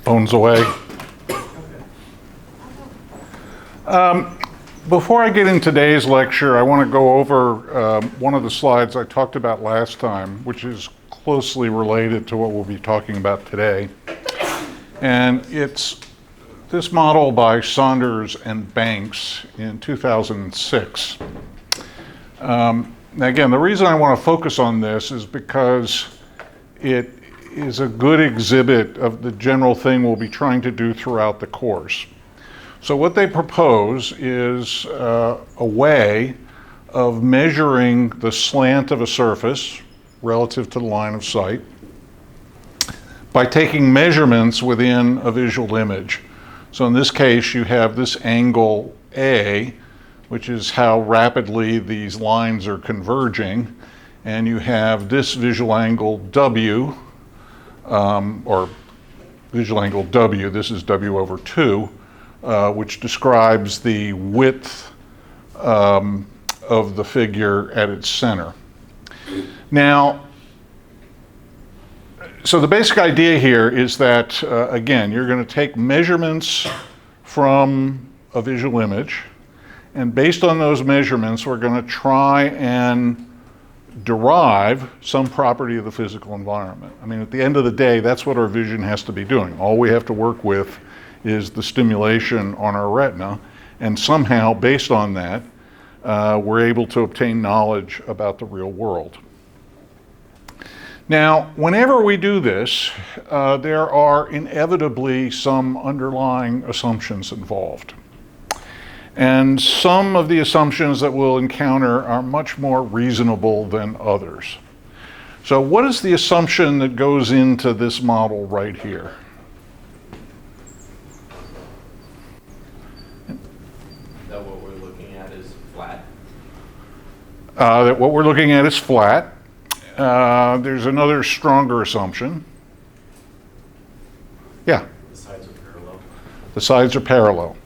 phones away. Before I get in today's lecture, I want to go over one of the slides I talked about last time, which is closely related to what we'll be talking about today. And it's this model by Saunders and Banks in 2006. Now again, the reason I want to focus on this is because it is a good exhibit of the general thing we'll be trying to do throughout the course. So what they propose is a way of measuring the slant of a surface relative to the line of sight by taking measurements within a visual image. So in this case, you have this angle A, which is how rapidly these lines are converging, and you have this visual angle W, or visual angle W, this is W over 2, which describes the width of the figure at its center. Now, so the basic idea here is that, again, you're going to take measurements from a visual image, and based on those measurements, we're going to try and derive some property of the physical environment. I mean, at the end of the day, that's what our vision has to be doing. All we have to work with is the stimulation on our retina, and somehow, based on that, we're able to obtain knowledge about the real world. Now, whenever we do this, there are inevitably some underlying assumptions involved. And some of the assumptions that we'll encounter are much more reasonable than others. So what is the assumption that goes into this model right here? That what we're looking at is flat? That what we're looking at is flat. There's another stronger assumption. Yeah? The sides are parallel. The sides are parallel.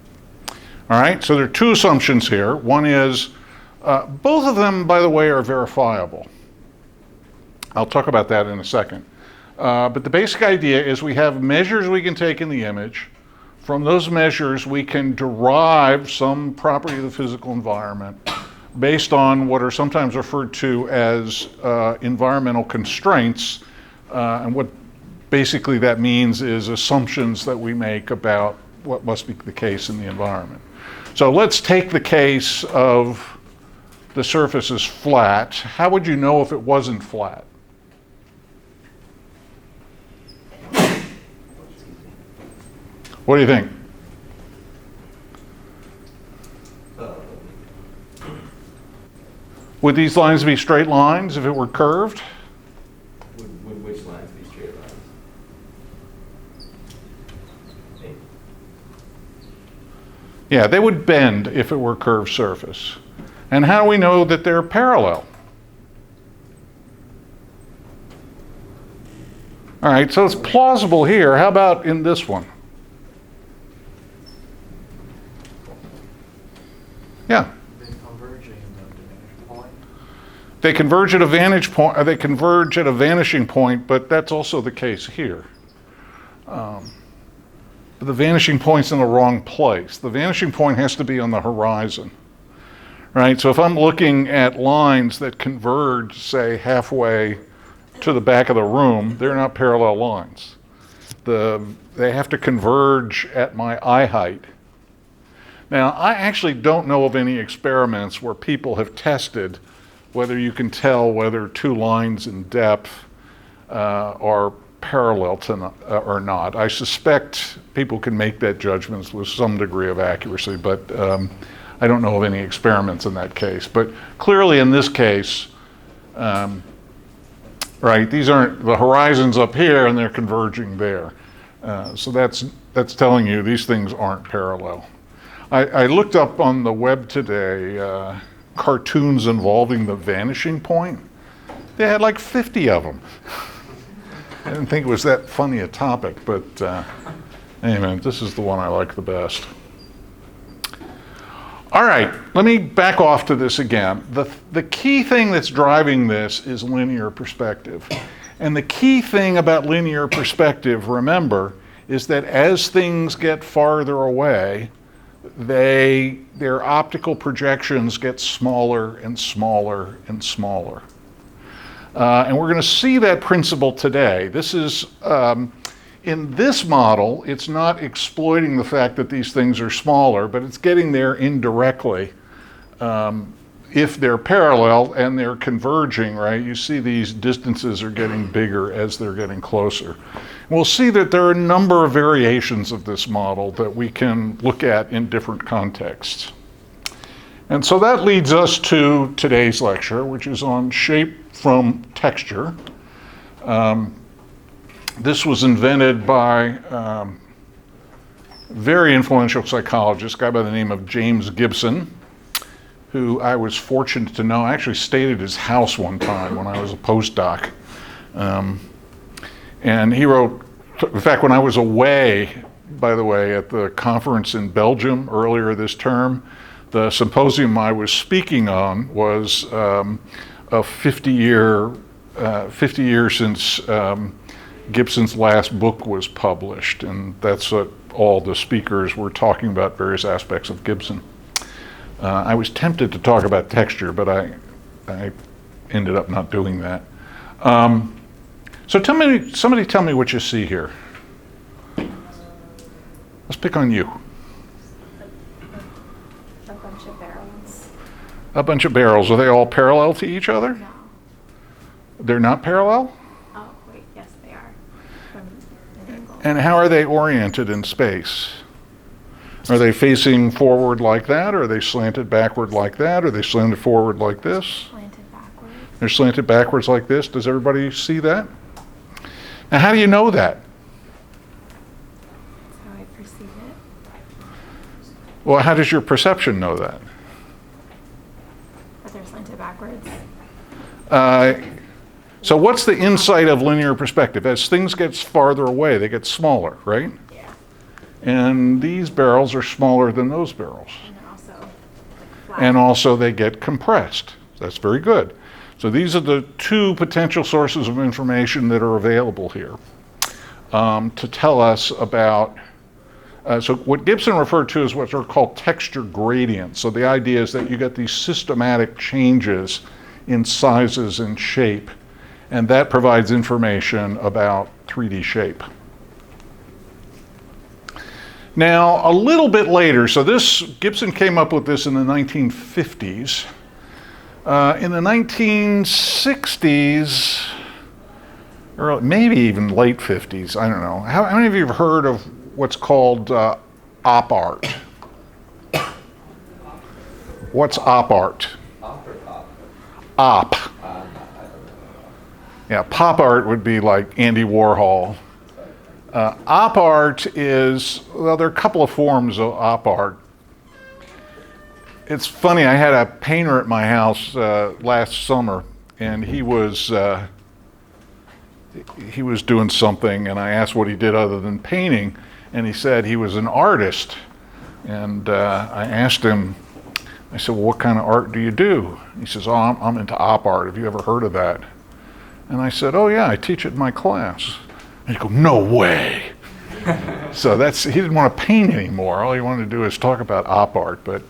All right, so there are two assumptions here. One is, both of them, by the way, are verifiable. I'll talk about that in a second. But the basic idea is we have measures we can take in the image. From those measures, we can derive some property of the physical environment based on what are sometimes referred to as environmental constraints. And what basically that means is assumptions that we make about what must be the case in the environment. So let's take the case of the surface is flat. How would you know if it wasn't flat? What do you think? Would these lines be straight lines if it were curved? Would which lines be straight lines? Yeah, they would bend if it were a curved surface. And how do we know that they're parallel? All right, so it's plausible here. How about in this one? Yeah. They converge at a vantage point. They converge at a vanishing point, but that's also the case here. But the vanishing point's in the wrong place. The vanishing point has to be on the horizon, right? So if I'm looking at lines that converge, say, halfway to the back of the room, they're not parallel lines. They have to converge at my eye height. Now, I actually don't know of any experiments where people have tested whether you can tell whether two lines in depth are parallel to or not. I suspect people can make that judgment with some degree of accuracy, but I don't know of any experiments in that case. But clearly in this case, right, these aren't, the horizon's up here and they're converging there. So that's telling you these things aren't parallel. I looked up on the web today cartoons involving the vanishing point. They had like 50 of them. I didn't think it was that funny a topic, but anyway, this is the one I like the best. All right, let me back off to this again. The key thing that's driving this is linear perspective. And the key thing about linear perspective, remember, is that as things get farther away, their optical projections get smaller and smaller and smaller. And we're going to see that principle today. This is, in this model, it's not exploiting the fact that these things are smaller, but it's getting there indirectly. If they're parallel and they're converging, right, you see these distances are getting bigger as they're getting closer. We'll see that there are a number of variations of this model that we can look at in different contexts. And so that leads us to today's lecture, which is on shape from texture. This was invented by a very influential psychologist, a guy by the name of James Gibson, who I was fortunate to know. I actually stayed at his house one time when I was a postdoc. And he wrote, in fact, when I was away, by the way, at the conference in Belgium earlier this term, the symposium I was speaking on was a 50 years since Gibson's last book was published. And that's what all the speakers were talking about, various aspects of Gibson. I was tempted to talk about texture, but I ended up not doing that. So somebody tell me what you see here. Let's pick on you. A bunch of barrels. A bunch of barrels. Are they all parallel to each other? No. They're not parallel? Oh, wait, yes, they are. From an angle. And how are they oriented in space? Are they facing forward like that? Or are they slanted backward like that? Or are they slanted forward like this? Slanted backwards. They're slanted backwards like this. Does everybody see that? Now, how do you know that? That's how I perceive it. Well, how does your perception know that? But they're slanted backwards. So what's the insight of linear perspective? As things get farther away, they get smaller, right? Yeah. And these barrels are smaller than those barrels. And they're also like flat. And also they get compressed. That's very good. So these are the two potential sources of information that are available here to tell us about, so what Gibson referred to as what are called texture gradients. So the idea is that you get these systematic changes in sizes and shape, and that provides information about 3D shape. Now, a little bit later, so Gibson came up with this in the 1950s. In the 1960s, or maybe even late 50s, I don't know. How many of you have heard of what's called op art? What's op art? Op or pop? Op. I don't know. Yeah, pop art would be like Andy Warhol. Op art is, well, there are a couple of forms of op art. It's funny, I had a painter at my house last summer, and he was doing something, and I asked what he did other than painting, and he said he was an artist. And I asked him, I said, well, what kind of art do you do? He says, oh, I'm into op art. Have you ever heard of that? And I said, oh yeah, I teach it in my class. And he goes, no way. So he didn't want to paint anymore. All he wanted to do is talk about op art. But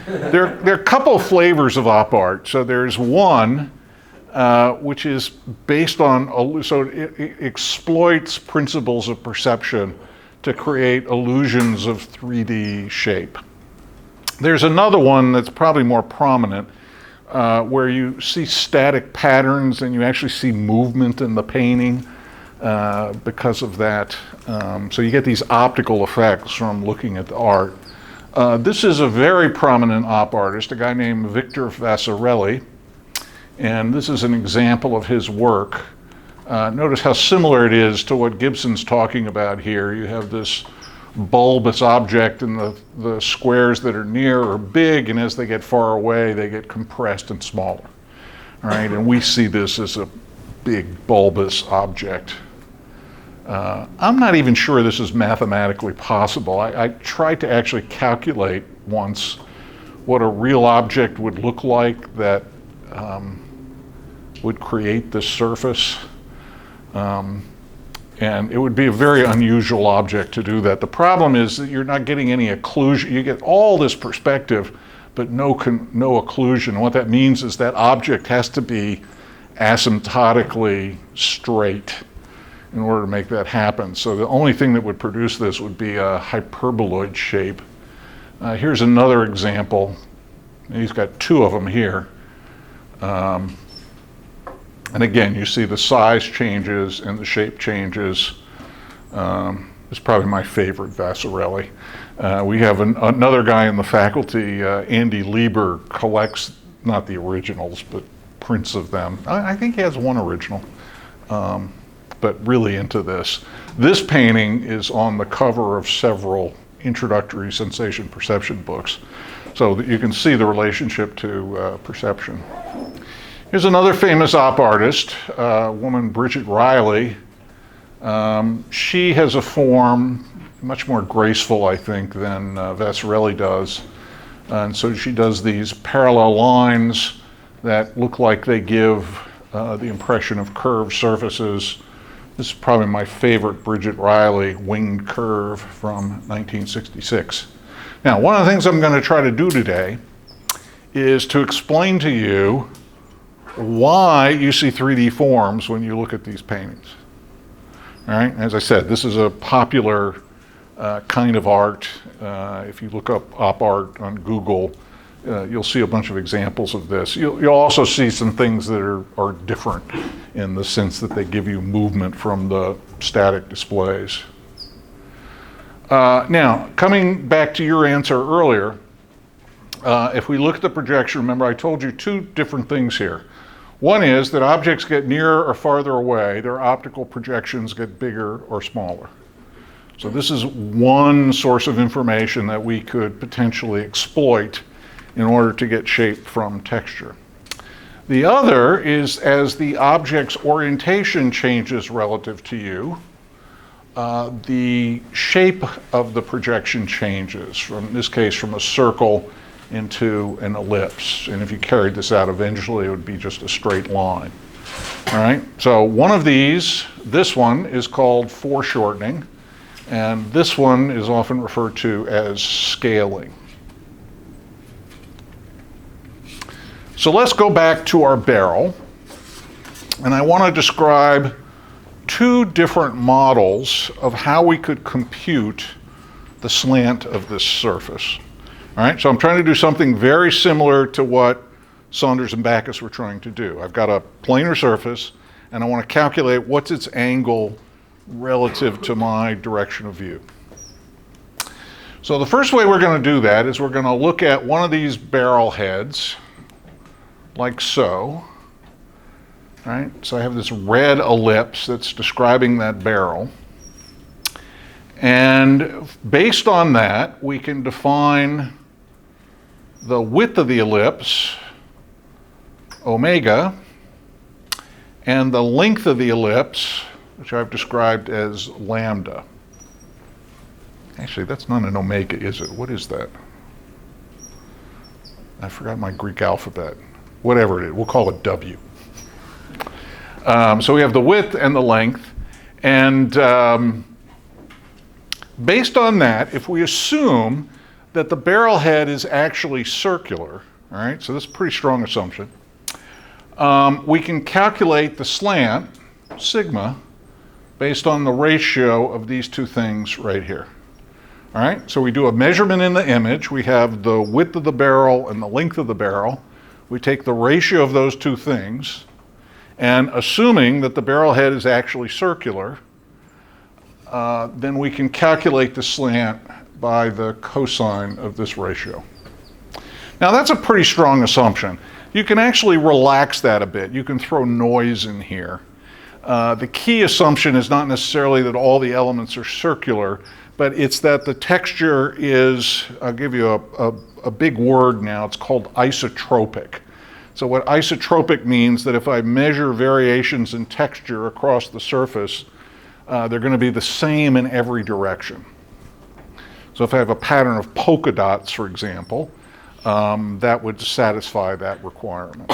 there are a couple of flavors of op art. So there's one which is based on, so it exploits principles of perception to create illusions of 3D shape. There's another one that's probably more prominent, where you see static patterns and you actually see movement in the painting because of that. So you get these optical effects from looking at the art. This is a very prominent op artist, a guy named Victor Vasarely, and this is an example of his work. Notice how similar it is to what Gibson's talking about here. You have this bulbous object, and the squares that are near are big, and as they get far away, they get compressed and smaller. All right, and we see this as a big bulbous object. I'm not even sure this is mathematically possible. I tried to actually calculate once what a real object would look like that would create this surface. And it would be a very unusual object to do that. The problem is that you're not getting any occlusion. You get all this perspective, but no occlusion. What that means is that object has to be asymptotically straight in order to make that happen. So the only thing that would produce this would be a hyperboloid shape. Here's another example. He's got two of them here. And again, you see the size changes and the shape changes. It's probably my favorite Vasarely. We have another guy in the faculty, Andy Lieber, collects not the originals, but prints of them. I think he has one original, but really into this. This painting is on the cover of several introductory sensation perception books, so that you can see the relationship to perception. Here's another famous op artist, a woman, Bridget Riley. She has a form much more graceful, I think, than Vasarely does. And so she does these parallel lines that look like they give the impression of curved surfaces. This is probably my favorite Bridget Riley winged curve from 1966. Now, one of the things I'm going to try to do today is to explain to you why you see 3D forms when you look at these paintings. All right, as I said, this is a popular kind of art. If you look up op art on Google, you'll see a bunch of examples of this. You'll also see some things that are different in the sense that they give you movement from the static displays. Now, coming back to your answer earlier, if we look at the projection, remember I told you two different things here. One is that objects get nearer or farther away, their optical projections get bigger or smaller. So this is one source of information that we could potentially exploit in order to get shape from texture. The other is as the object's orientation changes relative to you, the shape of the projection changes, from, in this case, from a circle into an ellipse. And if you carried this out, eventually it would be just a straight line. All right, so one of these, this one, is called foreshortening, and this one is often referred to as scaling. So let's go back to our barrel, and I want to describe two different models of how we could compute the slant of this surface. All right, so I'm trying to do something very similar to what Saunders and Backus were trying to do. I've got a planar surface, and I want to calculate what's its angle relative to my direction of view. So the first way we're going to do that is we're going to look at one of these barrel heads, like so. Right? So I have this red ellipse that's describing that barrel. And based on that, we can define the width of the ellipse, omega, and the length of the ellipse, which I've described as lambda. Actually, that's not an omega, is it? What is that? I forgot my Greek alphabet. Whatever it is, we'll call it W. So we have the width and the length, and based on that, if we assume that the barrel head is actually circular, all right, so that's a pretty strong assumption, we can calculate the slant, sigma, based on the ratio of these two things right here. All right, so we do a measurement in the image. We have the width of the barrel and the length of the barrel. We take the ratio of those two things, and assuming that the barrel head is actually circular, then we can calculate the slant by the cosine of this ratio. Now that's a pretty strong assumption. You can actually relax that a bit. You can throw noise in here. The key assumption is not necessarily that all the elements are circular, but it's that the texture is, I'll give you a big word now, it's called isotropic. So what isotropic means that if I measure variations in texture across the surface, they're going to be the same in every direction. So if I have a pattern of polka dots, for example, that would satisfy that requirement.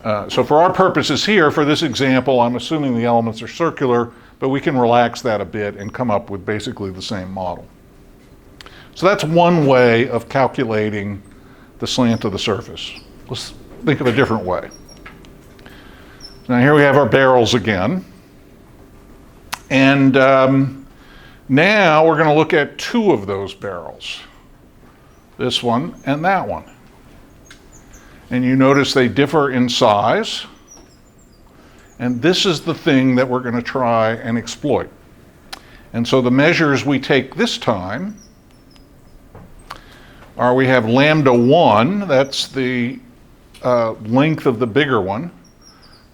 So for our purposes here, for this example, I'm assuming the elements are circular, but we can relax that a bit and come up with basically the same model. So that's one way of calculating the slant of the surface. Let's think of a different way. Now here we have our barrels again. And now we're going to look at two of those barrels. This one and that one. And you notice they differ in size. And this is the thing that we're going to try and exploit. And so the measures we take this time are we have lambda 1, that's the length of the bigger one.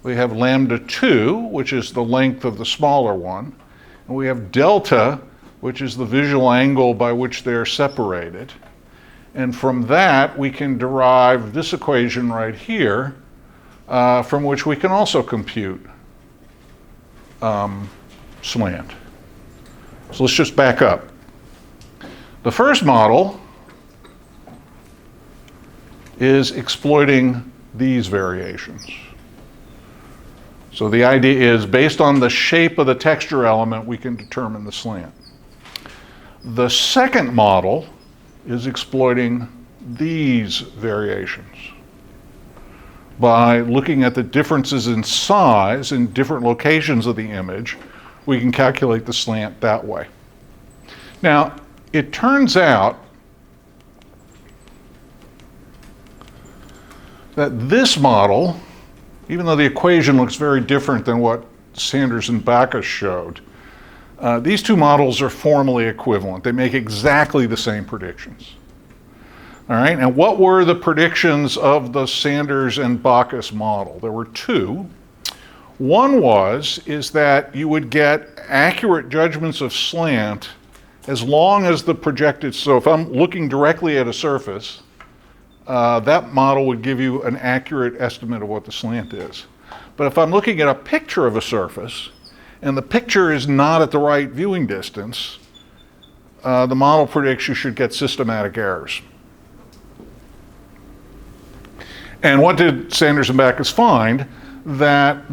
We have lambda 2, which is the length of the smaller one. And we have delta, which is the visual angle by which they're separated. And from that, we can derive this equation right here, from which we can also compute slant. So let's just back up. The first model is exploiting these variations. So the idea is, based on the shape of the texture element, we can determine the slant. The second model is exploiting these variations. By looking at the differences in size in different locations of the image, we can calculate the slant that way. Now, it turns out that this model, even though the equation looks very different than what Sanders and Backus showed, these two models are formally equivalent. They make exactly the same predictions. All right, and what were the predictions of the Sanders and Backus model? There were two. One is that you would get accurate judgments of slant as long as the projected, so if I'm looking directly at a surface, that model would give you an accurate estimate of what the slant is. But if I'm looking at a picture of a surface, and the picture is not at the right viewing distance, the model predicts you should get systematic errors. And what did Sanders and Backus find? That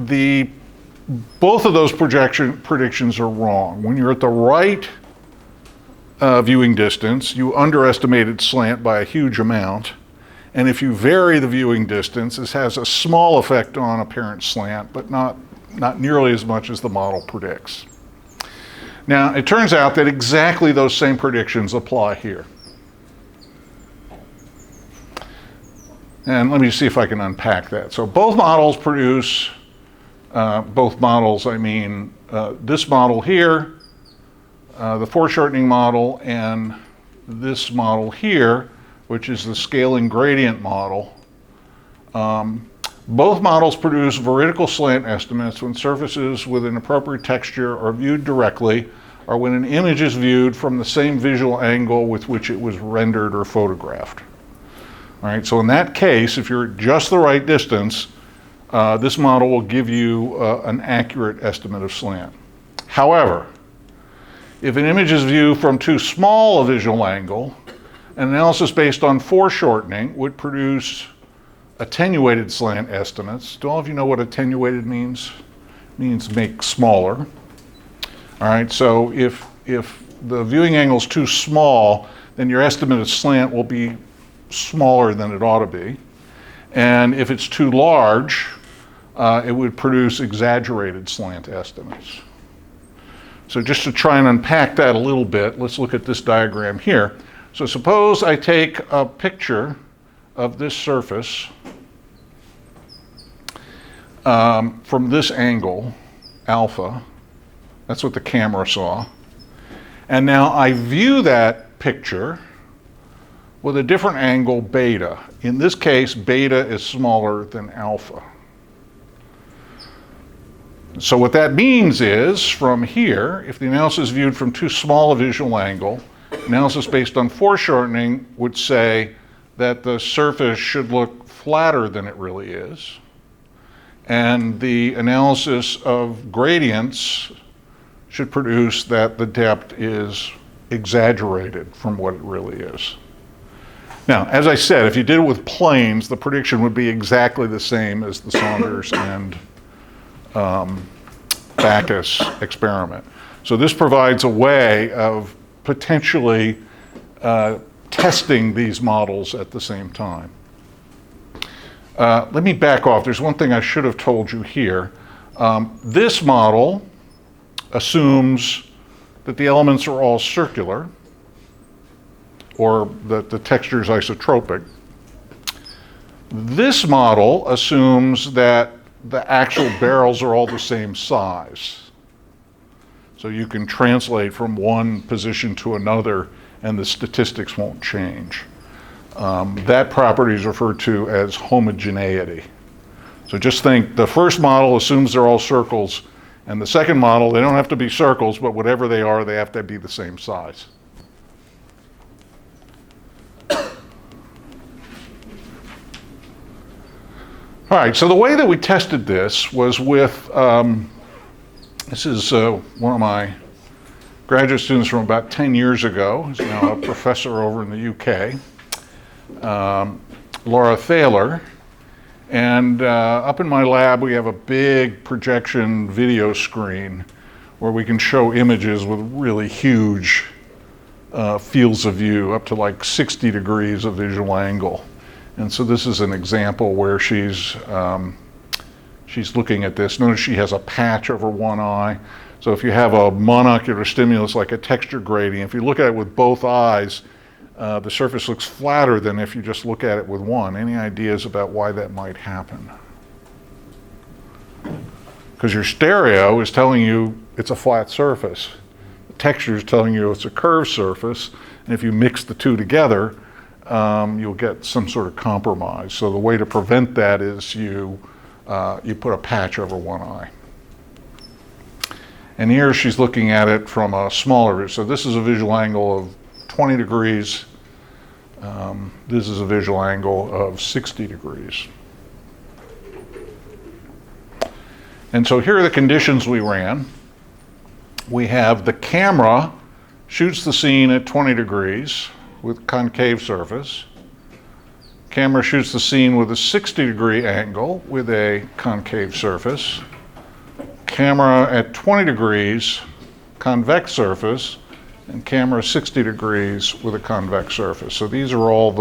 both of those predictions are wrong. When you're at the right viewing distance, you underestimated slant by a huge amount. And if you vary the viewing distance, this has a small effect on apparent slant, but not nearly as much as the model predicts. Now, it turns out that exactly those same predictions apply here. And let me see if I can unpack that. So both models produce, this model here, the foreshortening model, and this model here, which is the scaling gradient model. Both models produce veridical slant estimates when surfaces with an appropriate texture are viewed directly, or when an image is viewed from the same visual angle with which it was rendered or photographed. All right, so in that case, if you're at just the right distance, this model will give you an accurate estimate of slant. However, if an image is viewed from too small a visual angle, an analysis based on foreshortening would produce attenuated slant estimates. Do all of you know what attenuated means? It means make smaller. All right, so if the viewing angle is too small, then your estimate of slant will be smaller than it ought to be. And if it's too large, it would produce exaggerated slant estimates. So just to try and unpack that a little bit, let's look at this diagram here. So suppose I take a picture of this surface from this angle, alpha. That's what the camera saw. And now I view that picture with a different angle, beta. In this case, beta is smaller than alpha. So what that means is, from here, if the analysis is viewed from too small a visual angle, analysis based on foreshortening would say that the surface should look flatter than it really is. And the analysis of gradients should produce that the depth is exaggerated from what it really is. Now, as I said, if you did it with planes, the prediction would be exactly the same as the Saunders and Backus experiment. So this provides a way of potentially testing these models at the same time. Let me back off. There's one thing I should have told you here. This model assumes that the elements are all circular, or that the texture is isotropic. This model assumes that the actual barrels are all the same size. So you can translate from one position to another and the statistics won't change. That property is referred to as homogeneity. So just think the first model assumes they're all circles, and the second model, they don't have to be circles, but whatever they are, they have to be the same size. All right, so the way that we tested this was with, this is one of my graduate students from about 10 years ago. He's now a professor over in the UK, Laura Thaler. And up in my lab, we have a big projection video screen where we can show images with really huge fields of view, up to like 60 degrees of visual angle. And so this is an example where she's looking at this. Notice she has a patch over one eye. So if you have a monocular stimulus like a texture gradient, if you look at it with both eyes, the surface looks flatter than if you just look at it with one. Any ideas about why that might happen? Because your stereo is telling you it's a flat surface. The texture is telling you it's a curved surface. And if you mix the two together, you'll get some sort of compromise. So the way to prevent that is you put a patch over one eye. And here she's looking at it from a smaller view. So this is a visual angle of 20 degrees. This is a visual angle of 60 degrees. And so here are the conditions we ran. We have the camera shoots the scene at 20 degrees with concave surface. Camera shoots the scene with a 60-degree angle with a concave surface. Camera at 20 degrees, convex surface, and camera 60 degrees with a convex surface. So these are all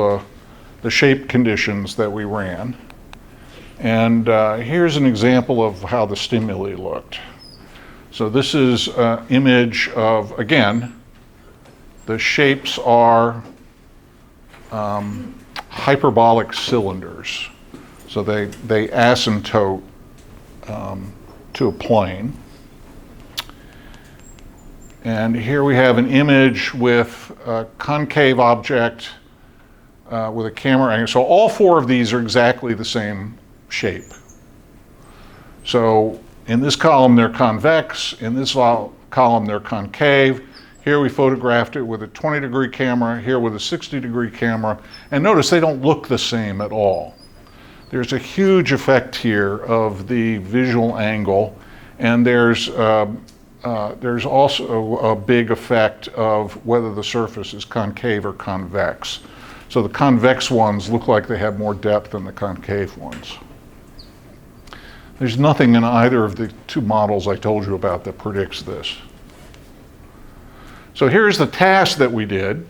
the shape conditions that we ran. And here's an example of how the stimuli looked. So this is an image of, again, the shapes are hyperbolic cylinders. So they asymptote to a plane. And here we have an image with a concave object with a camera angle. So all four of these are exactly the same shape. So in this column they're convex, in this column they're concave. Here we photographed it with a 20-degree camera, here with a 60-degree camera. And notice they don't look the same at all. There's a huge effect here of the visual angle, and there's also a big effect of whether the surface is concave or convex. So the convex ones look like they have more depth than the concave ones. There's nothing in either of the two models I told you about that predicts this. So here's the task that we did.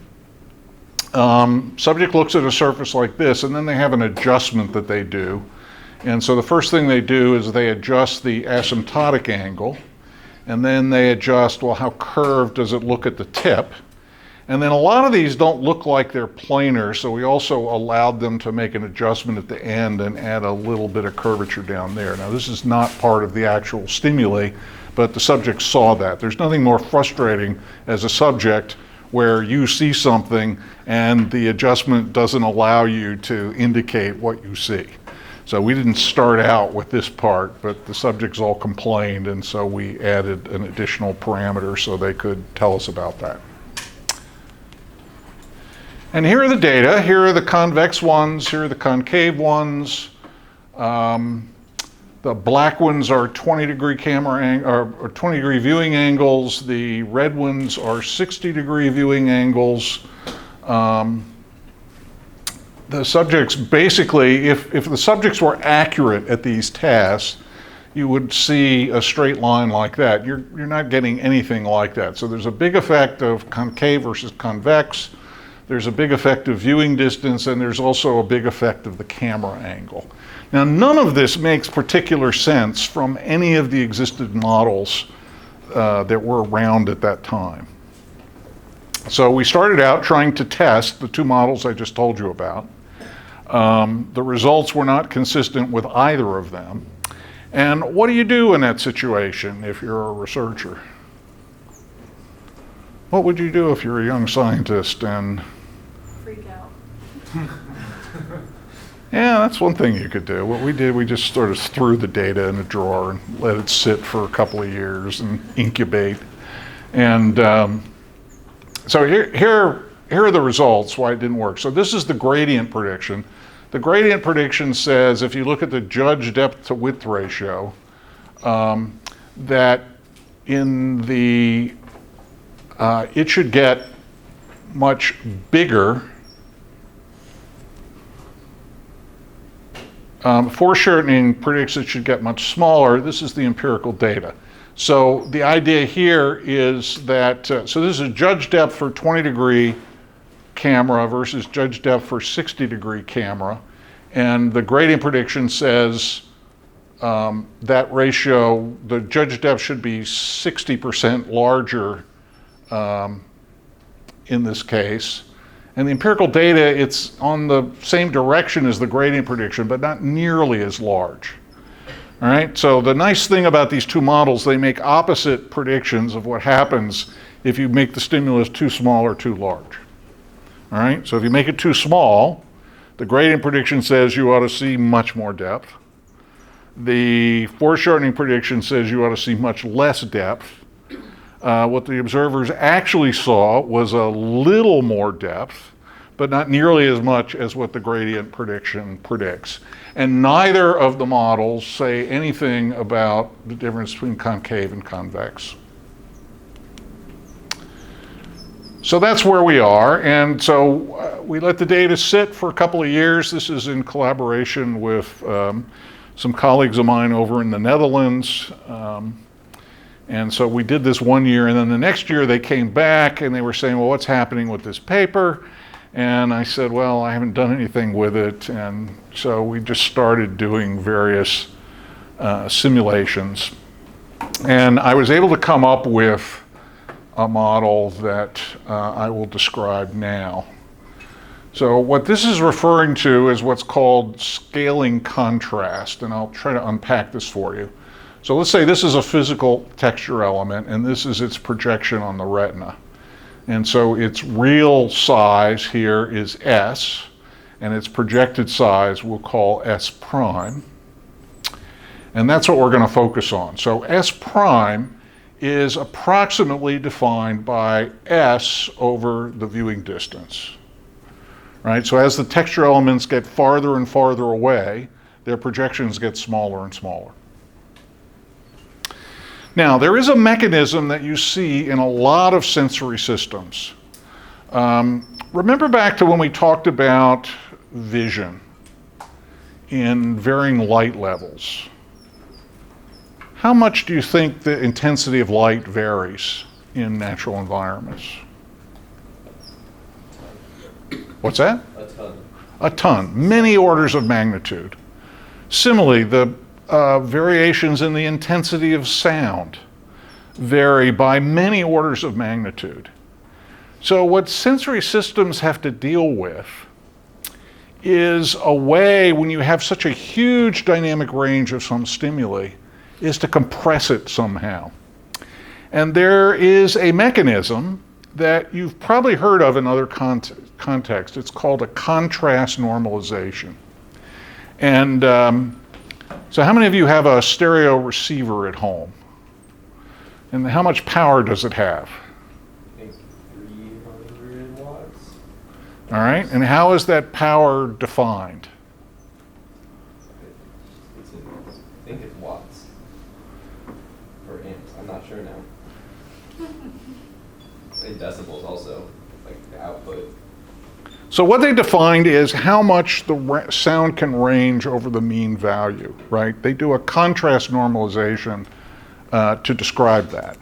Subject looks at a surface like this, and then they have an adjustment that they do. And so the first thing they do is they adjust the asymptotic angle, and then they adjust, well, how curved does it look at the tip? And then a lot of these don't look like they're planar, so we also allowed them to make an adjustment at the end and add a little bit of curvature down there. Now, this is not part of the actual stimuli, but the subject saw that. There's nothing more frustrating as a subject where you see something and the adjustment doesn't allow you to indicate what you see. So we didn't start out with this part, but the subjects all complained, and so we added an additional parameter so they could tell us about that. And here are the data. Here are the convex ones. Here are the concave ones. The black ones are 20-degree or 20-degree viewing angles. The red ones are 60-degree viewing angles. the subjects basically, if the subjects were accurate at these tasks, you would see a straight line like that. You're not getting anything like that. So there's a big effect of concave versus convex. There's a big effect of viewing distance, and there's also a big effect of the camera angle. Now, none of this makes particular sense from any of the existed models that were around at that time. So we started out trying to test the two models I just told you about. The results were not consistent with either of them. And what do you do in that situation if you're a researcher? What would you do if you're a young scientist and... Freak out. Yeah, that's one thing you could do. What we did, we just sort of threw the data in a drawer and let it sit for a couple of years and incubate. And so here are the results, why it didn't work. So this is the gradient prediction. The gradient prediction says, if you look at the judge depth to width ratio, that in the, it should get much bigger. Foreshortening predicts it should get much smaller. This is the empirical data. So the idea here is that, so this is judge depth for 20-degree camera versus judge depth for 60-degree camera. And the gradient prediction says that ratio, the judge depth should be 60% larger in this case. And the empirical data, it's on the same direction as the gradient prediction, but not nearly as large. All right, so the nice thing about these two models, they make opposite predictions of what happens if you make the stimulus too small or too large. All right, so if you make it too small, the gradient prediction says you ought to see much more depth. The foreshortening prediction says you ought to see much less depth. What the observers actually saw was a little more depth, but not nearly as much as what the gradient prediction predicts. And neither of the models say anything about the difference between concave and convex. So that's where we are. And so we let the data sit for a couple of years. This is in collaboration with some colleagues of mine over in the Netherlands. And so we did this 1 year, and then the next year they came back and they were saying, well, what's happening with this paper? And I said, well, I haven't done anything with it. And so we just started doing various simulations. And I was able to come up with a model that I will describe now. So what this is referring to is what's called scaling contrast, and I'll try to unpack this for you. So let's say this is a physical texture element, and this is its projection on the retina. And so its real size here is S, and its projected size we'll call S prime. And that's what we're going to focus on. So S prime is approximately defined by S over the viewing distance. Right? So as the texture elements get farther and farther away, their projections get smaller and smaller. Now, there is a mechanism that you see in a lot of sensory systems. Remember back to when we talked about vision in varying light levels. How much do you think the intensity of light varies in natural environments? What's that? A ton. A ton, many orders of magnitude. Similarly, the variations in the intensity of sound vary by many orders of magnitude. So what sensory systems have to deal with is a way, when you have such a huge dynamic range of some stimuli, is to compress it somehow. And there is a mechanism that you've probably heard of in other contexts. It's called a contrast normalization. And so how many of you have a stereo receiver at home? And how much power does it have? I think 300 watts. All right, and how is that power defined? I think it's watts. Or amps, I'm not sure now. And decibels also, like the output. So what they defined is how much the sound can range over the mean value, right? They do a contrast normalization to describe that.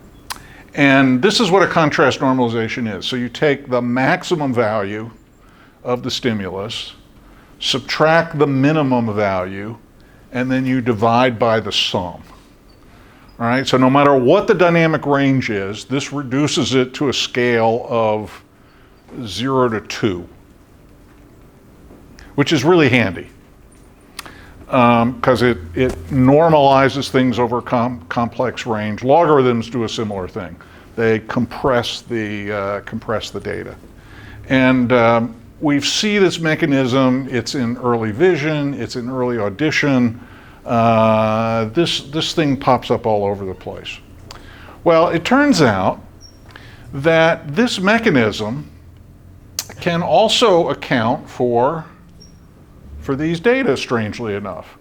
And this is what a contrast normalization is. So you take the maximum value of the stimulus, subtract the minimum value, and then you divide by the sum. All right, so no matter what the dynamic range is, this reduces it to a scale of 0 to 2, which is really handy because it normalizes things over complex range. Logarithms do a similar thing. They compress the data. And we see this mechanism. It's in early vision. It's in early audition. This thing pops up all over the place. Well, it turns out that this mechanism can also account for these data, strangely enough.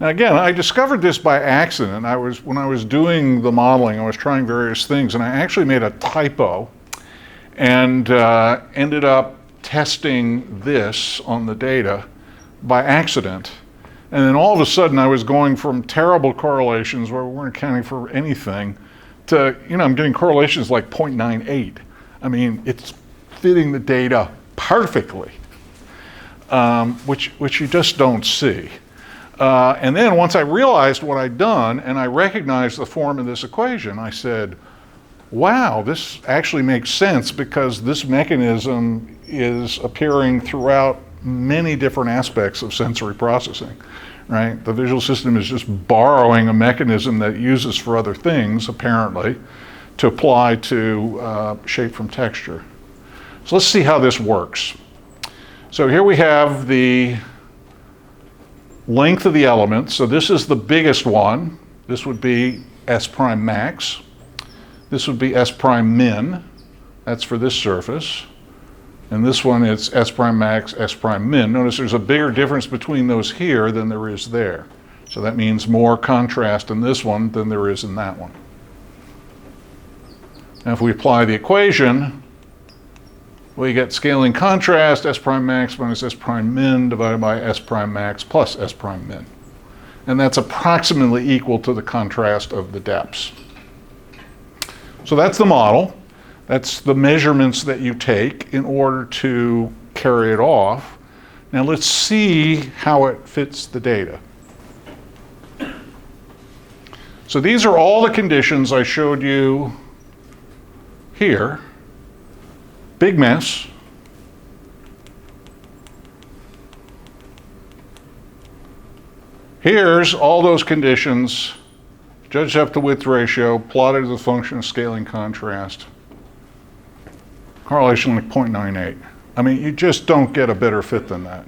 Now again, I discovered this by accident. When I was doing the modeling, I was trying various things, and I actually made a typo and ended up testing this on the data by accident. And then all of a sudden I was going from terrible correlations where we weren't accounting for anything to, I'm getting correlations like 0.98. I mean, it's fitting the data perfectly, which you just don't see. And then once I realized what I'd done and I recognized the form of this equation, I said, wow, this actually makes sense because this mechanism is appearing throughout many different aspects of sensory processing, right? The visual system is just borrowing a mechanism that it uses for other things, apparently, to apply to shape from texture. So let's see how this works. So here we have the length of the elements. So this is the biggest one. This would be S prime max. This would be S prime min. That's for this surface. And this one is S prime max, S prime min. Notice there's a bigger difference between those here than there is there. So that means more contrast in this one than there is in that one. Now if we apply the equation, we get scaling contrast, S prime max minus S prime min divided by S prime max plus S prime min. And that's approximately equal to the contrast of the depths. So that's the model. That's the measurements that you take in order to carry it off. Now let's see how it fits the data. So these are all the conditions I showed you here. Big mess. Here's all those conditions, judged depth to width ratio, plotted as a function of scaling contrast. Correlation like 0.98. I mean, you just don't get a better fit than that.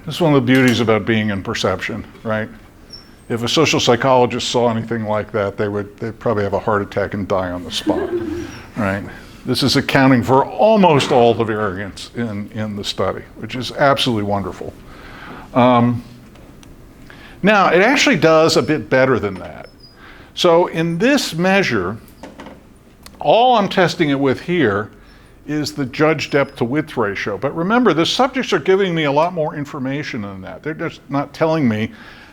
This is one of the beauties about being in perception, right? If a social psychologist saw anything like that, they'd probably have a heart attack and die on the spot, right? This is accounting for almost all the variance in the study, which is absolutely wonderful. Now, it actually does a bit better than that. So in this measure, all I'm testing it with here is the judged depth to width ratio. But remember, the subjects are giving me a lot more information than that. They're just not telling me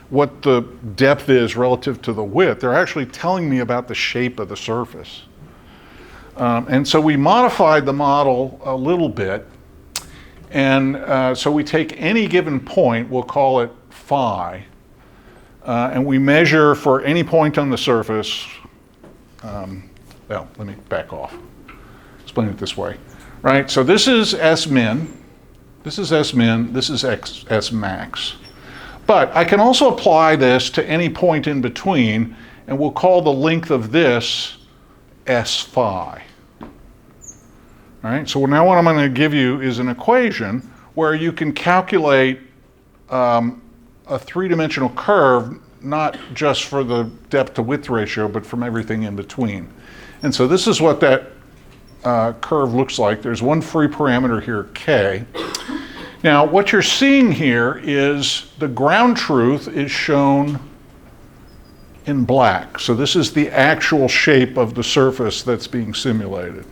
what the depth is relative to the width. They're actually telling me about the shape of the surface. And so we modified the model a little bit. And so we take any given point, we'll call it phi, and we measure for any point on the surface. Well, let me back off. Explain it this way, right? So this is S min, this is S min, this is S max. But I can also apply this to any point in between, and we'll call the length of this S phi. All right, so now what I'm going to give you is an equation where you can calculate a three-dimensional curve, not just for the depth to width ratio, but from everything in between. And so this is what that curve looks like. There's one free parameter here, k. Now, what you're seeing here is the ground truth is shown in black. So this is the actual shape of the surface that's being simulated.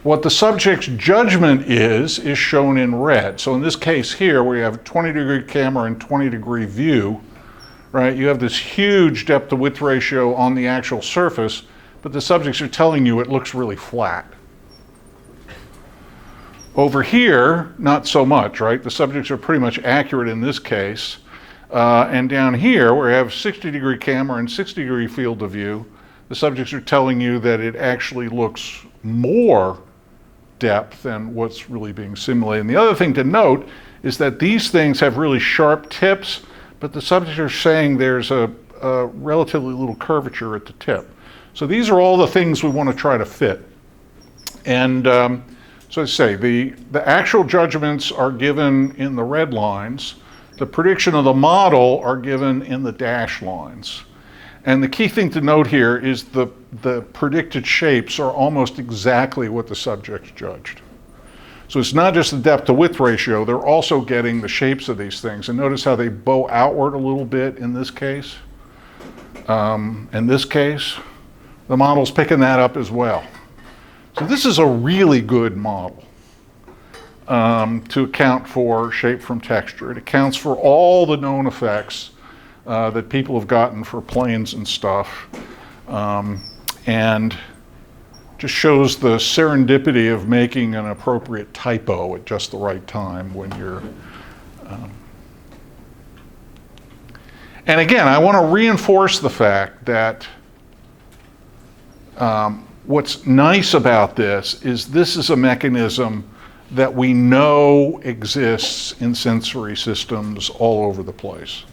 What the subject's judgment is shown in red. So in this case here, where you have a 20-degree camera and 20-degree view, right? You have this huge depth to width ratio on the actual surface, but the subjects are telling you it looks really flat. Over here, not so much, right? The subjects are pretty much accurate in this case. And down here, where you have 60-degree camera and 60-degree field of view, the subjects are telling you that it actually looks more depth than what's really being simulated. And the other thing to note is that these things have really sharp tips, but the subjects are saying there's a relatively little curvature at the tip. So these are all the things we want to try to fit. And so I say, the actual judgments are given in the red lines. The prediction of the model are given in the dashed lines. And the key thing to note here is the predicted shapes are almost exactly what the subjects judged. So it's not just the depth to width ratio, they're also getting the shapes of these things. And notice how they bow outward a little bit in this case. In this case, the model's picking that up as well. So this is a really good model to account for shape from texture. It accounts for all the known effects that people have gotten for planes and stuff, and just shows the serendipity of making an appropriate typo at just the right time when you're. And again, I want to reinforce the fact that what's nice about this is a mechanism that we know exists in sensory systems all over the place.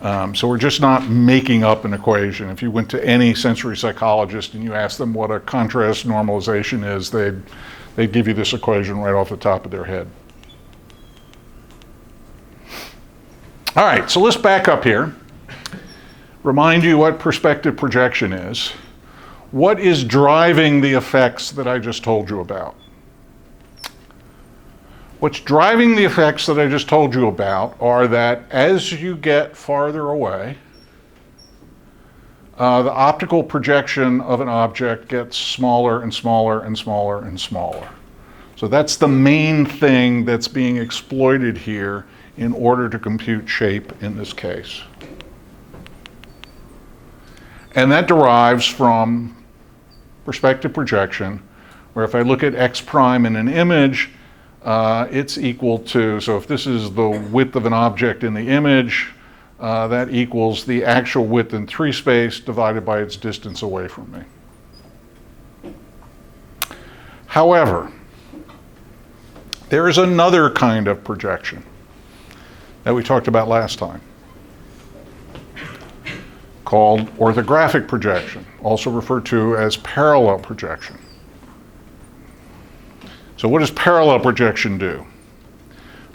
So we're just not making up an equation. If you went to any sensory psychologist and you asked them what a contrast normalization is, they'd give you this equation right off the top of their head. All right, so let's back up here. Remind you what perspective projection is. What is driving the effects that I just told you about? What's driving the effects that I just told you about are that as you get farther away, the optical projection of an object gets smaller and smaller and smaller and smaller. So that's the main thing that's being exploited here in order to compute shape in this case. And that derives from perspective projection, where if I look at x prime in an image, it's equal to, so if this is the width of an object in the image, that equals the actual width in 3 space divided by its distance away from me. However, there is another kind of projection that we talked about last time, called orthographic projection, also referred to as parallel projection. So what does parallel projection do?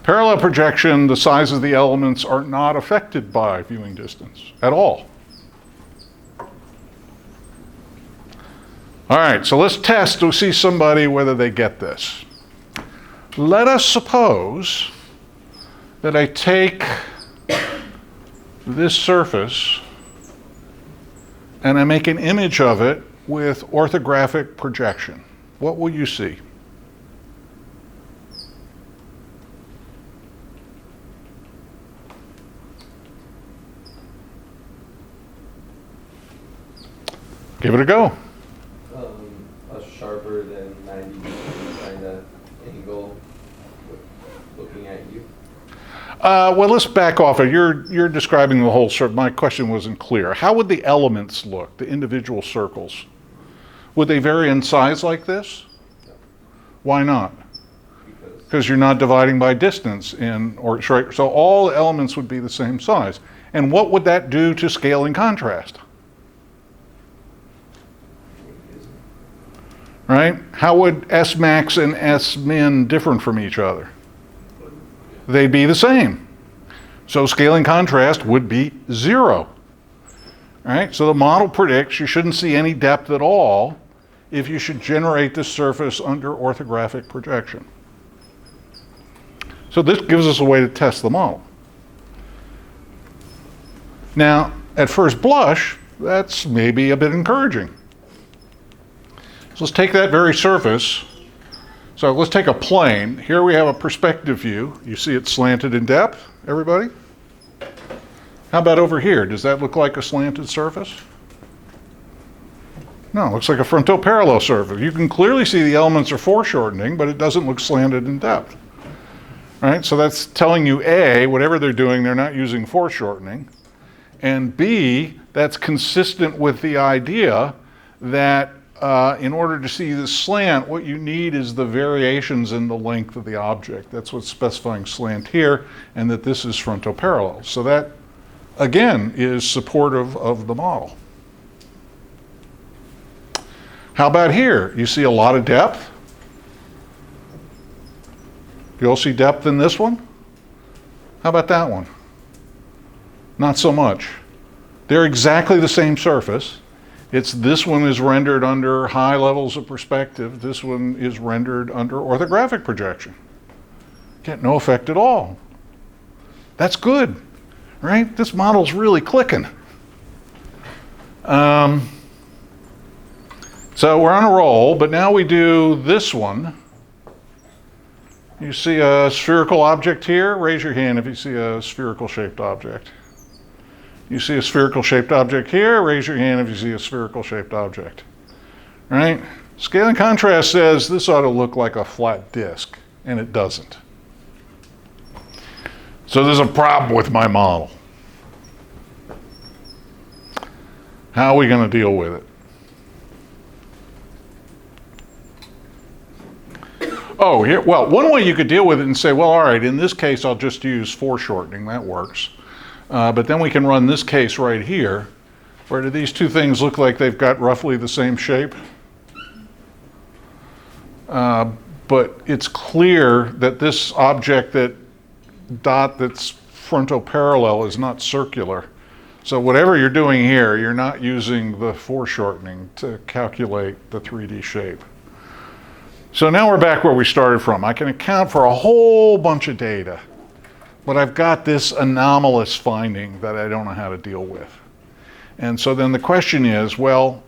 Parallel projection, the size of the elements are not affected by viewing distance at all. All right, so let's test to see somebody whether they get this. Let us suppose that I take this surface and I make an image of it with orthographic projection. What will you see? Give it a go. A sharper than 90 degree kind of angle looking at you. Well, let's back off it. You're describing the whole circle. My question wasn't clear. How would the elements look, the individual circles? Would they vary in size like this? No. Why not? Because you're not dividing by distance so all elements would be the same size. And what would that do to scale and contrast? Right? How would S max and S min different from each other? They'd be the same. So scale and contrast would be 0. Right? So the model predicts you shouldn't see any depth at all if you should generate this surface under orthographic projection. So this gives us a way to test the model. Now, at first blush, that's maybe a bit encouraging. So let's take that very surface So let's take a plane. Here we have a perspective view. You see it slanted in depth, everybody? How about over here? Does that look like a slanted surface? No, it looks like a frontoparallel surface. You can clearly see the elements are foreshortening, but it doesn't look slanted in depth. Right? So that's telling you A, whatever they're doing, they're not using foreshortening. And B, that's consistent with the idea that in order to see the slant, what you need is the variations in the length of the object. That's what's specifying slant here, and that this is frontoparallel. So that, again, is supportive of the model. How about here? You see a lot of depth. You all see depth in this one? How about that one? Not so much. They're exactly the same surface. It's this one is rendered under high levels of perspective. This one is rendered under orthographic projection. Get no effect at all. That's good, right? This model's really clicking. So we're on a roll, but now we do this one. You see a spherical object here? Raise your hand if you see a spherical shaped object. You see a spherical shaped object here? Raise your hand if you see a spherical shaped object. All right? Scale and contrast says this ought to look like a flat disk, and it doesn't. So there's a problem with my model. How are we going to deal with it? Oh, here, well, one way you could deal with it and say, well, all right, in this case, I'll just use foreshortening. That works. But then we can run this case right here, where do these two things look like they've got roughly the same shape? But it's clear that this object, that dot that's frontoparallel, is not circular. So whatever you're doing here, you're not using the foreshortening to calculate the 3D shape. So now we're back where we started from. I can account for a whole bunch of data, but I've got this anomalous finding that I don't know how to deal with. And so then the question is, well,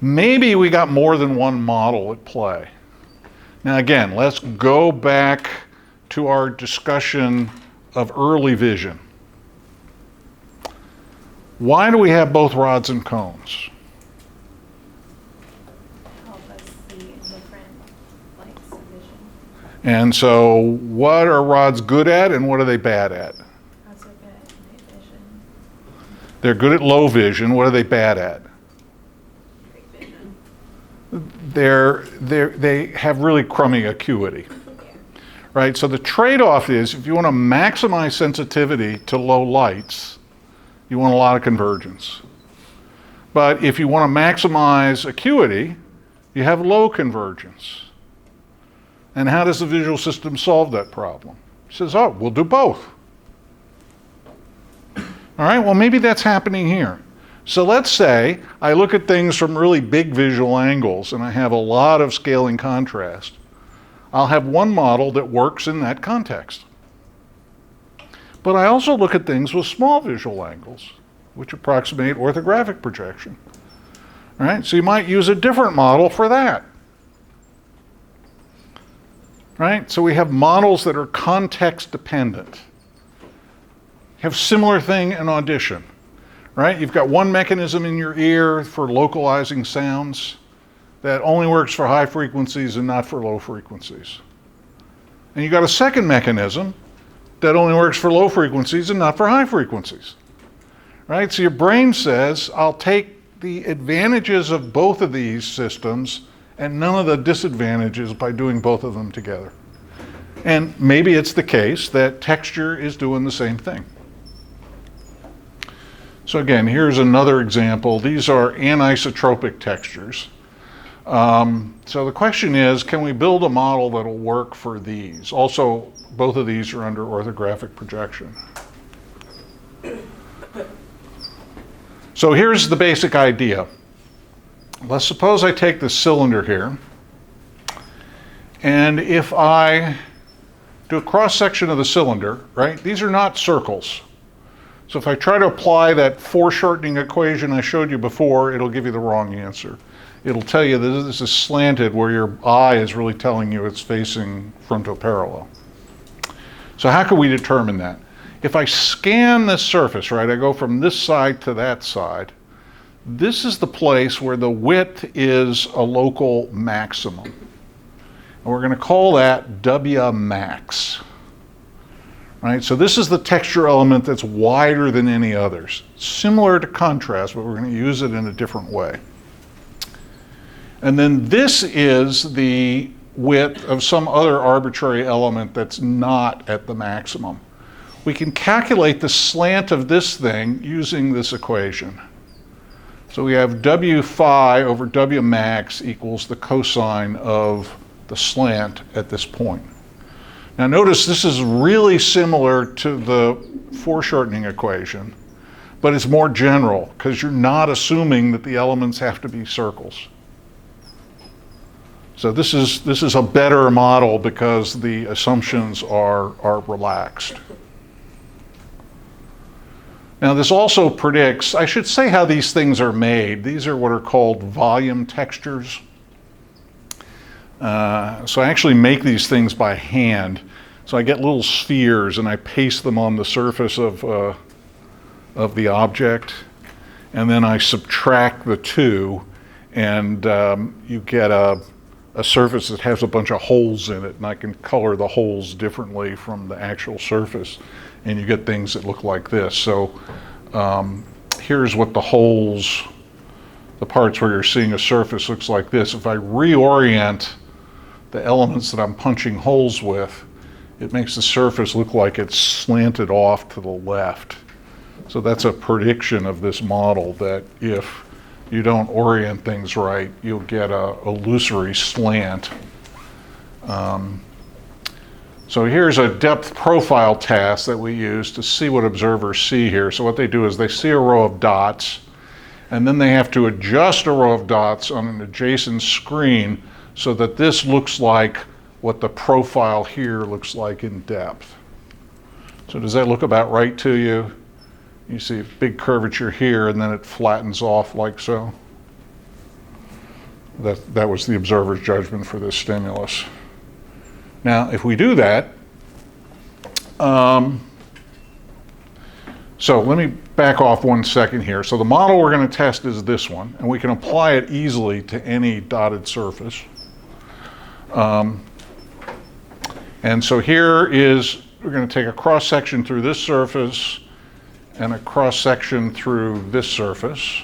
maybe we got more than one model at play. Now again, let's go back to our discussion of early vision. Why do we have both rods and cones? Help us see in different lights of vision. And so what are rods good at and what are they bad at? Rods are good at night vision. They're good at low vision. What are they bad at? Great vision. They have really crummy acuity. Right? So the trade-off is if you want to maximize sensitivity to low lights, you want a lot of convergence. But if you want to maximize acuity, you have low convergence. And how does the visual system solve that problem? It says, oh, we'll do both. All right, well, maybe that's happening here. So let's say I look at things from really big visual angles and I have a lot of scaling contrast. I'll have one model that works in that context. But I also look at things with small visual angles, which approximate orthographic projection. All right, so you might use a different model for that. Right, so we have models that are context dependent. Have similar thing in audition. Right, you've got one mechanism in your ear for localizing sounds that only works for high frequencies and not for low frequencies. And you've got a second mechanism that only works for low frequencies and not for high frequencies. Right? So your brain says, I'll take the advantages of both of these systems and none of the disadvantages by doing both of them together. And maybe it's the case that texture is doing the same thing. So again, here's another example. These are anisotropic textures. So the question is, can we build a model that'll work for these? Also, both of these are under orthographic projection. So here's the basic idea. Let's suppose I take this cylinder here, and if I do a cross-section of the cylinder, right, these are not circles. So if I try to apply that foreshortening equation I showed you before, it'll give you the wrong answer. it'll tell you that this is slanted where your eye is really telling you it's facing frontoparallel. So how can we determine that? If I scan this surface, right, I go from this side to that side, this is the place where the width is a local maximum. And we're going to call that W max. Right? So this is the texture element that's wider than any others. Similar to contrast, but we're going to use it in a different way. And then this is the width of some other arbitrary element that's not at the maximum. We can calculate the slant of this thing using this equation. So we have W phi over W max equals the cosine of the slant at this point. Now notice this is really similar to the foreshortening equation, but it's more general because you're not assuming that the elements have to be circles. So this is a better model because the assumptions are relaxed. Now this also predicts, I should say how these things are made. These are what are called volume textures. So I actually make these things by hand. So I get little spheres and I paste them on the surface of the object, and then I subtract the two, and you get a surface that has a bunch of holes in it, and I can color the holes differently from the actual surface, and you get things that look like this. So here's what the holes, the parts where you're seeing a surface looks like this. If I reorient the elements that I'm punching holes with, it makes the surface look like it's slanted off to the left. So that's a prediction of this model, that if you don't orient things right, you'll get a illusory slant. So here's a depth profile task that we use to see what observers see here. So what they do is they see a row of dots, and then they have to adjust a row of dots on an adjacent screen so that this looks like what the profile here looks like in depth. So does that look about right to you? You see a big curvature here, and then it flattens off like so. That was the observer's judgment for this stimulus. Now, if we do that, so let me back off 1 second here. So the model we're going to test is this one, and we can apply it easily to any dotted surface. And so here is, we're going to take a cross section through this surface and a cross section through this surface.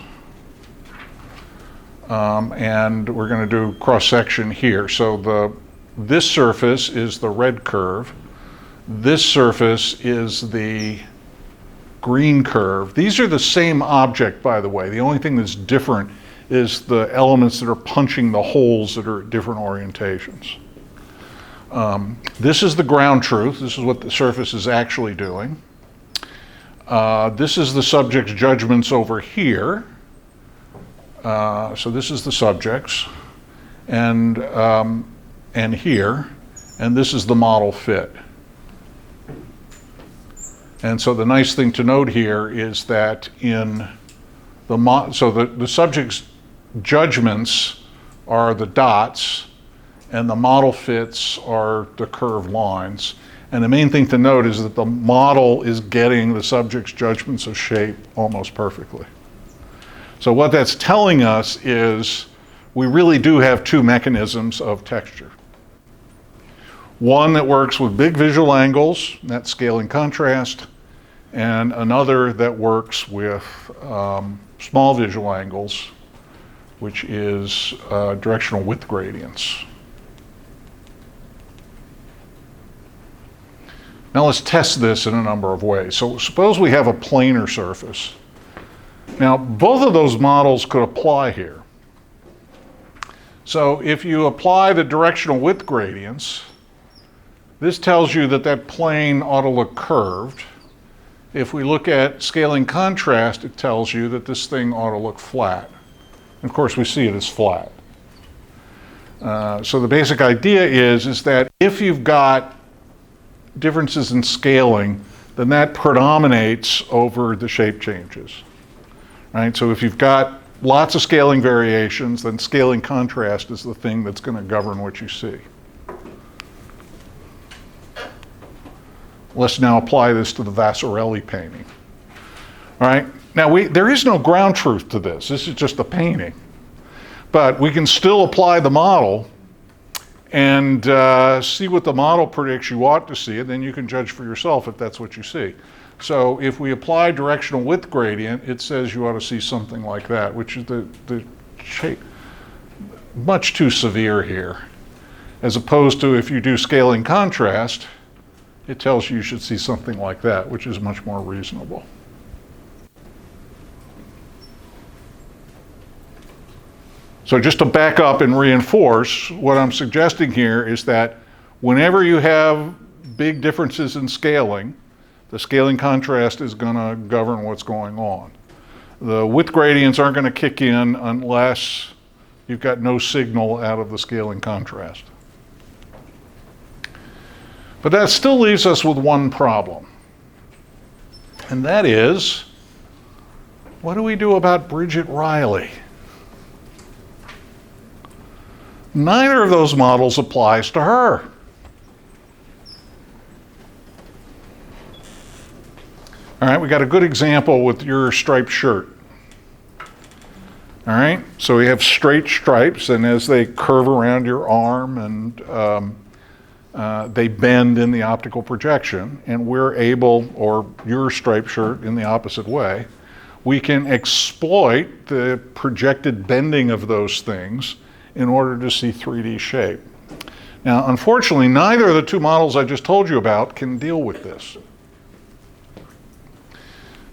And we're going to do cross section here. So this surface is the red curve. This surface is the green curve. These are the same object, by the way. The only thing that's different is the elements that are punching the holes that are at different orientations. This is the ground truth. This is what the surface is actually doing. This is the subject's judgments over here. So this is the subjects, and here, and this is the model fit. And so the nice thing to note here is that in the subject's judgments are the dots, and the model fits are the curved lines. And the main thing to note is that the model is getting the subject's judgments of shape almost perfectly. So what that's telling us is we really do have two mechanisms of texture. One that works with big visual angles, that's scale and contrast, and another that works with small visual angles, which is directional width gradients. Now let's test this in a number of ways. So suppose we have a planar surface. Now both of those models could apply here. So if you apply the directional width gradients, this tells you that that plane ought to look curved. If we look at scaling contrast, it tells you that this thing ought to look flat. And of course we see it as flat. So the basic idea is that if you've got differences in scaling, then that predominates over the shape changes, right? So if you've got lots of scaling variations, then scaling contrast is the thing that's going to govern what you see. Let's now apply this to the Vasarely painting. All right, now there is no ground truth to this. This is just a painting. But we can still apply the model and see what the model predicts you ought to see, and then you can judge for yourself if that's what you see. So if we apply directional width gradient, it says you ought to see something like that, which is the shape much too severe here. As opposed to if you do scaling contrast, it tells you should see something like that, which is much more reasonable. So just to back up and reinforce, what I'm suggesting here is that whenever you have big differences in scaling, the scaling contrast is going to govern what's going on. The width gradients aren't going to kick in unless you've got no signal out of the scaling contrast. But that still leaves us with one problem. And that is, what do we do about Bridget Riley? Neither of those models applies to her. All right, we got a good example with your striped shirt. All right, so we have straight stripes, and as they curve around your arm and they bend in the optical projection, and we're able, or your striped shirt in the opposite way, we can exploit the projected bending of those things in order to see 3D shape. Now, unfortunately, neither of the two models I just told you about can deal with this.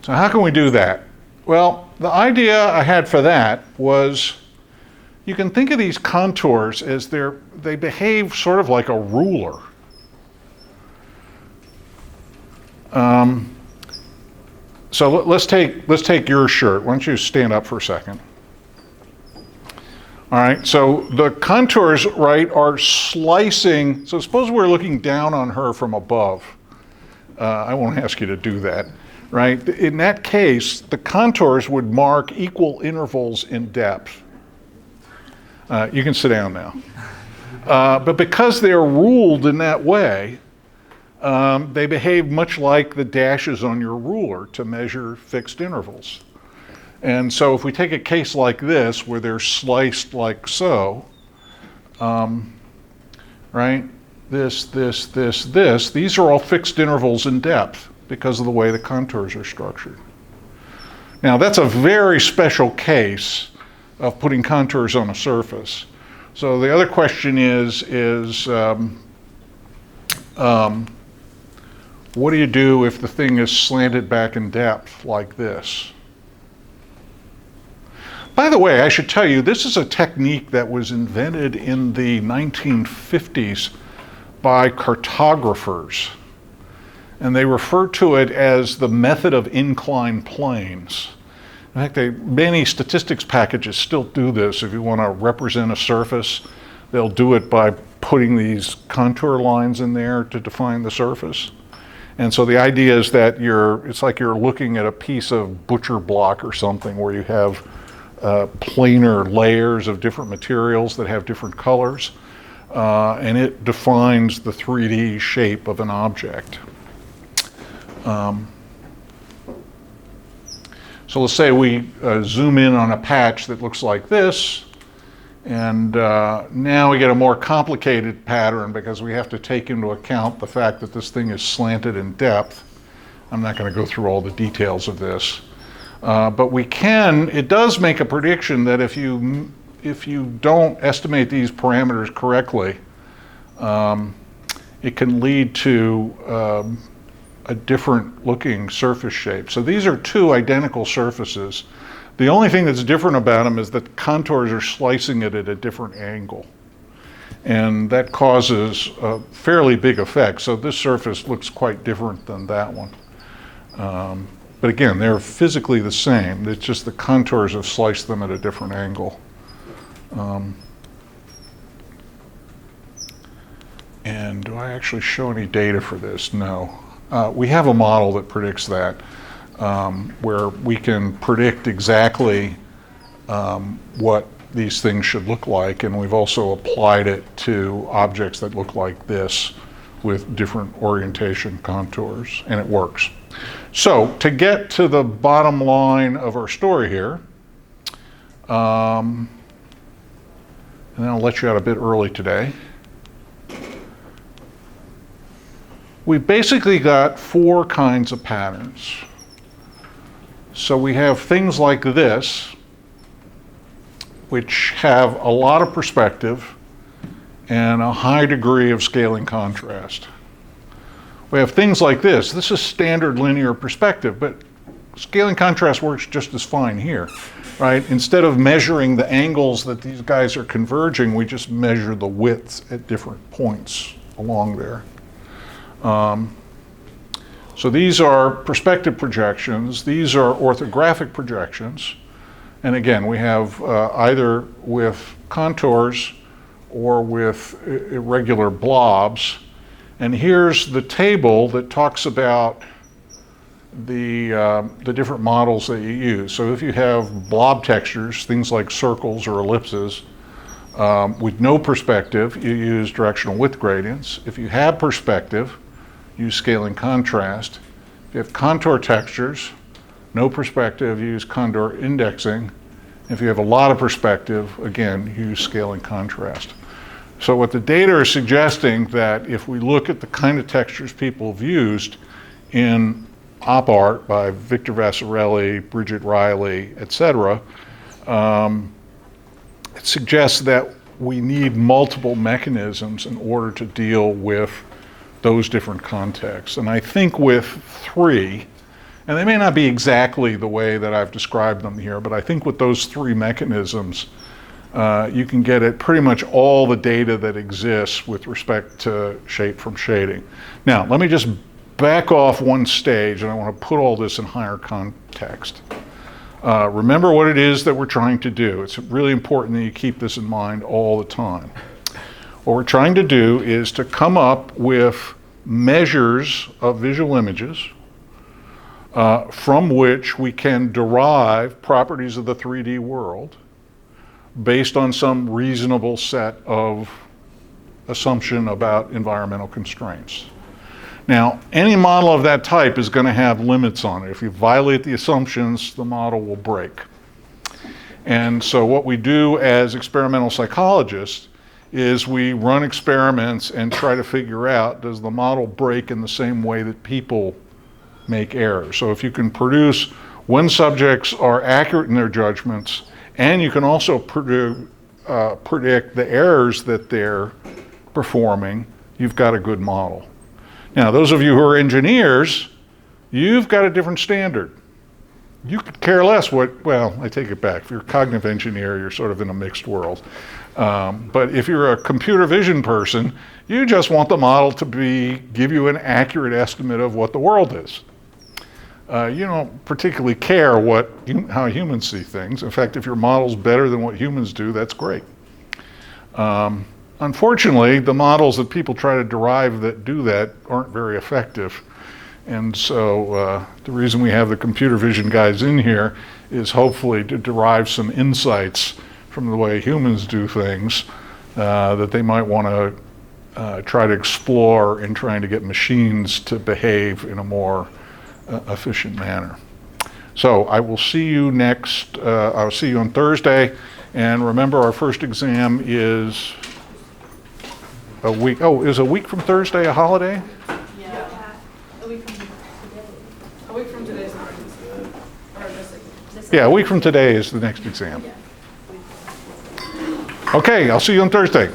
So how can we do that? Well, the idea I had for that was you can think of these contours as they behave sort of like a ruler. So let's take your shirt. Why don't you stand up for a second? All right, so the contours, right, are slicing. So suppose we're looking down on her from above. I won't ask you to do that, right? In that case, the contours would mark equal intervals in depth. You can sit down now. But because they're ruled in that way, they behave much like the dashes on your ruler to measure fixed intervals. And so if we take a case like this, where they're sliced like so, right? This, these are all fixed intervals in depth because of the way the contours are structured. Now, that's a very special case of putting contours on a surface. So the other question is what do you do if the thing is slanted back in depth like this? By the way, I should tell you, this is a technique that was invented in the 1950s by cartographers. And they refer to it as the method of inclined planes. In fact, many statistics packages still do this. If you want to represent a surface, they'll do it by putting these contour lines in there to define the surface. And so the idea is that it's like you're looking at a piece of butcher block or something where you have planar layers of different materials that have different colors, and it defines the 3D shape of an object. So let's say we zoom in on a patch that looks like this, and now we get a more complicated pattern because we have to take into account the fact that this thing is slanted in depth. I'm not going to go through all the details of this. But it does make a prediction that if you don't estimate these parameters correctly, it can lead to a different looking surface shape. So these are two identical surfaces. The only thing that's different about them is that the contours are slicing it at a different angle. And that causes a fairly big effect. So this surface looks quite different than that one. But again, they're physically the same. It's just the contours have sliced them at a different angle. And do I actually show any data for this? No. We have a model that predicts that, where we can predict exactly what these things should look like, and we've also applied it to objects that look like this with different orientation contours, and it works. So to get to the bottom line of our story here, and then I'll let you out a bit early today. We've basically got 4 kinds of patterns. So we have things like this, which have a lot of perspective and a high degree of scaling contrast. We have things like this. This is standard linear perspective, but scaling contrast works just as fine here, right? Instead of measuring the angles that these guys are converging, we just measure the widths at different points along there. So these are perspective projections. These are orthographic projections. And again, we have either with contours or with irregular blobs. And here's the table that talks about the different models that you use. So if you have blob textures, things like circles or ellipses, with no perspective, you use directional width gradients. If you have perspective, use scaling contrast. If you have contour textures, no perspective, use contour indexing. If you have a lot of perspective, again, use scaling contrast. So what the data are suggesting that if we look at the kind of textures people have used in op art by Victor Vasarely, Bridget Riley, etc., it suggests that we need multiple mechanisms in order to deal with those different contexts. And I think with 3, and they may not be exactly the way that I've described them here, but I think with those 3 mechanisms, you can get at pretty much all the data that exists with respect to shape from shading. Now, let me just back off one stage, and I want to put all this in higher context. Remember what it is that we're trying to do. It's really important that you keep this in mind all the time. What we're trying to do is to come up with measures of visual images from which we can derive properties of the 3D world based on some reasonable set of assumption about environmental constraints. Now, any model of that type is going to have limits on it. If you violate the assumptions, the model will break. And so what we do as experimental psychologists is we run experiments and try to figure out, does the model break in the same way that people make errors? So if you can produce when subjects are accurate in their judgments, and you can also predict the errors that they're performing, you've got a good model. Now, those of you who are engineers, you've got a different standard. You could care less well, I take it back. If you're a cognitive engineer, you're sort of in a mixed world. But if you're a computer vision person, you just want the model to give you an accurate estimate of what the world is. You don't particularly care how humans see things. In fact, if your model's better than what humans do, that's great. Unfortunately, the models that people try to derive that do that aren't very effective. And so the reason we have the computer vision guys in here is hopefully to derive some insights from the way humans do things that they might want to try to explore in trying to get machines to behave in a more efficient manner. So I will see you I'll see you on Thursday. And remember, our first exam is a week. Oh, is a week from Thursday a holiday? Yeah. A week from today. A week from today's not or this Yeah, a week from today is the next exam. Yeah. Okay, I'll see you on Thursday.